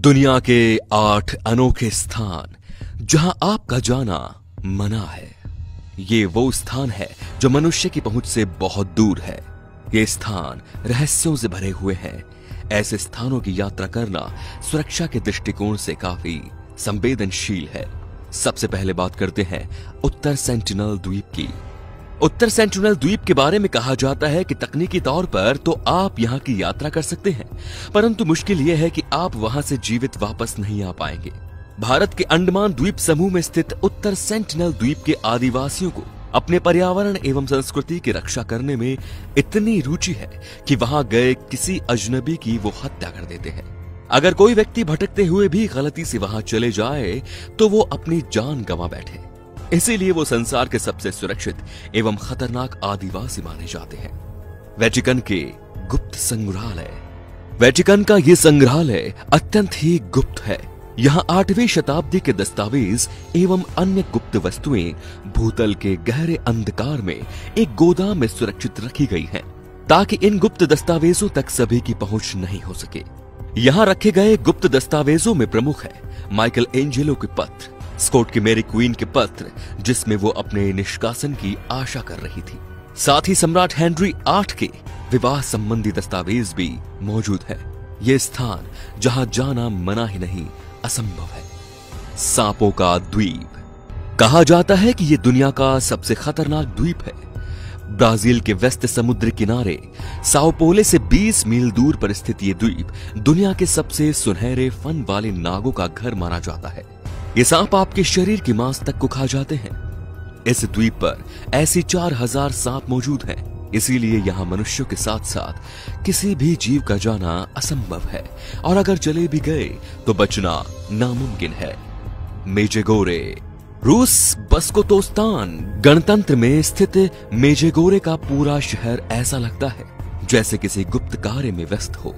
दुनिया के 8 अनोखे स्थान जहां आपका जाना मना है। ये वो स्थान है जो मनुष्य की पहुंच से बहुत दूर है। ये स्थान रहस्यों से भरे हुए हैं। ऐसे स्थानों की यात्रा करना सुरक्षा के दृष्टिकोण से काफी संवेदनशील है। सबसे पहले बात करते हैं उत्तर सेंटिनल द्वीप की। उत्तर सेंटिनल द्वीप के बारे में कहा जाता है कि तकनीकी तौर पर तो आप यहां की यात्रा कर सकते हैं, परंतु मुश्किल यह है कि आप वहां से जीवित वापस नहीं आ पाएंगे। भारत के अंडमान द्वीप समूह में स्थित उत्तर सेंटिनल द्वीप के आदिवासियों को अपने पर्यावरण एवं संस्कृति की रक्षा करने में इतनी रुचि है कि वहां गए किसी अजनबी की वो हत्या कर देते हैं। अगर कोई व्यक्ति भटकते हुए भी गलती से वहां चले जाए तो वो अपनी जान गंवा बैठे। इसीलिए वो संसार के सबसे सुरक्षित एवं खतरनाक आदिवासी माने जाते हैं। वेटिकन के गुप्त संग्रहालय। वेटिकन का ये संग्रहालय अत्यंत ही गुप्त है। यहाँ 8वीं शताब्दी के दस्तावेज एवं अन्य गुप्त वस्तुएं भूतल के गहरे अंधकार में एक गोदाम में सुरक्षित रखी गई हैं, ताकि इन गुप्त दस्तावेजों तक सभी की पहुंच नहीं हो सके। यहाँ रखे गए गुप्त दस्तावेजों में प्रमुख है माइकल एंजेलो के पत्र, स्कॉट की मेरी क्वीन के पत्र जिसमें वो अपने निष्कासन की आशा कर रही थी। साथ ही सम्राट हेनरी 8 के विवाह संबंधी दस्तावेज भी मौजूद है। ये स्थान जहां जाना मना ही नहीं असंभव है। सांपों का द्वीप। कहा जाता है कि ये दुनिया का सबसे खतरनाक द्वीप है। ब्राजील के वेस्ट समुद्र किनारे साओ पोले से 20 मील दूर पर स्थित ये द्वीप दुनिया के सबसे सुनहरे फन वाले नागों का घर माना जाता है। ये सांप आपके शरीर के मांस तक को खा जाते हैं। इस द्वीप पर ऐसी 4000 सांप मौजूद हैं। इसीलिए यहाँ मनुष्यों के साथ साथ किसी भी जीव का जाना असंभव है, और अगर चले भी गए तो बचना नामुमकिन है। मेजेगोरे। रूस बस्कोतोस्तान गणतंत्र में स्थित मेजेगोरे का पूरा शहर ऐसा लगता है जैसे किसी गुप्त कार्य में व्यस्त हो।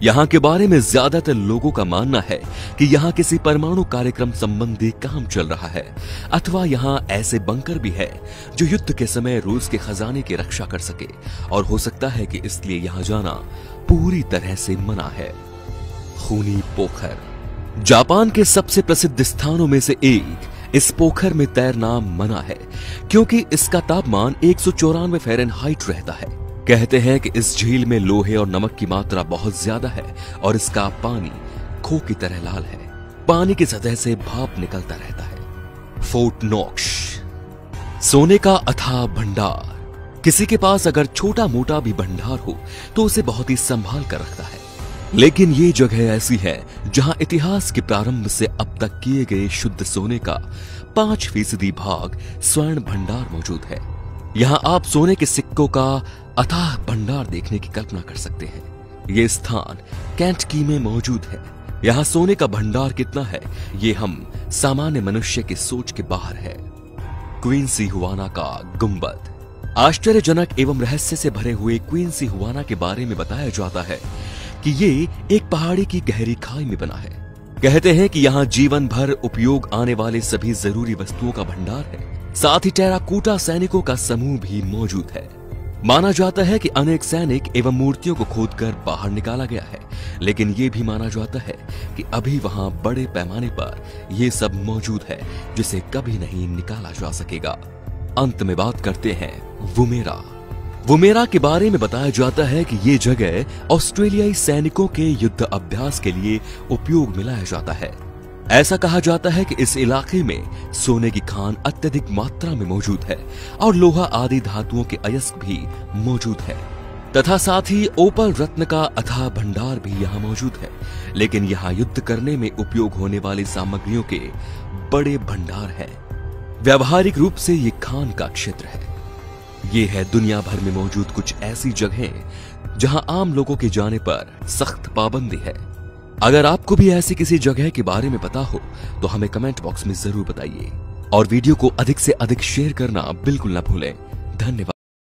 यहाँ के बारे में ज्यादातर लोगों का मानना है कि यहाँ किसी परमाणु कार्यक्रम संबंधी काम चल रहा है, अथवा यहाँ ऐसे बंकर भी है जो युद्ध के समय रूस के खजाने की रक्षा कर सके, और हो सकता है कि इसलिए यहाँ जाना पूरी तरह से मना है। खूनी पोखर। जापान के सबसे प्रसिद्ध स्थानों में से एक इस पोखर में तैरना मना है, क्योंकि इसका तापमान 194 फ़ारेनहाइट रहता है। कहते हैं कि इस झील में लोहे और नमक की मात्रा बहुत ज्यादा है और इसका पानी खो की तरह लाल है। पानी की सतह से भाप निकलता रहता है। Fort Knox. सोने का अथाह भंडार। किसी के पास अगर छोटा मोटा भी भंडार हो तो उसे बहुत ही संभाल कर रखता है, लेकिन ये जगह ऐसी है जहां इतिहास के प्रारंभ से अब तक किए गए शुद्ध सोने का 5% भाग स्वर्ण भंडार मौजूद है। यहाँ आप सोने के सिक्कों का अथाह भंडार देखने की कल्पना कर सकते हैं। ये स्थान केंटकी में मौजूद है। यहाँ सोने का भंडार कितना है ये हम सामान्य मनुष्य की सोच के बाहर है। क्वींसी हुआना का गुंबद। आश्चर्यजनक एवं रहस्य से भरे हुए क्वींसी हुआना के बारे में बताया जाता है कि ये एक पहाड़ी की गहरी खाई में बना है। कहते हैं कि यहाँ जीवन भर उपयोग आने वाले सभी जरूरी वस्तुओं का भंडार है। साथ ही टेराकोटा सैनिकों का समूह भी मौजूद है। माना जाता है कि अनेक सैनिक एवं मूर्तियों को खोदकर बाहर निकाला गया है, लेकिन ये भी माना जाता है कि अभी वहां बड़े पैमाने पर ये सब मौजूद है जिसे कभी नहीं निकाला जा सकेगा। अंत में बात करते हैं वुमेरा। वुमेरा के बारे में बताया जाता है कि ये जगह ऑस्ट्रेलियाई सैनिकों के युद्ध अभ्यास के लिए उपयोग में लाया जाता है। ऐसा कहा जाता है कि इस इलाके में सोने की खान अत्यधिक मात्रा में मौजूद है और लोहा आदि धातुओं के अयस्क भी मौजूद है, तथा साथ ही ओपल रत्न का अथाह भंडार भी यहाँ मौजूद है। लेकिन यहाँ युद्ध करने में उपयोग होने वाली सामग्रियों के बड़े भंडार हैं। व्यावहारिक रूप से ये खान का क्षेत्र है। ये है दुनिया भर में मौजूद कुछ ऐसी जगहें जहां आम लोगों के जाने पर सख्त पाबंदी है। अगर आपको भी ऐसी किसी जगह के बारे में पता हो तो हमें कमेंट बॉक्स में जरूर बताइए, और वीडियो को अधिक से अधिक शेयर करना बिल्कुल ना भूलें। धन्यवाद।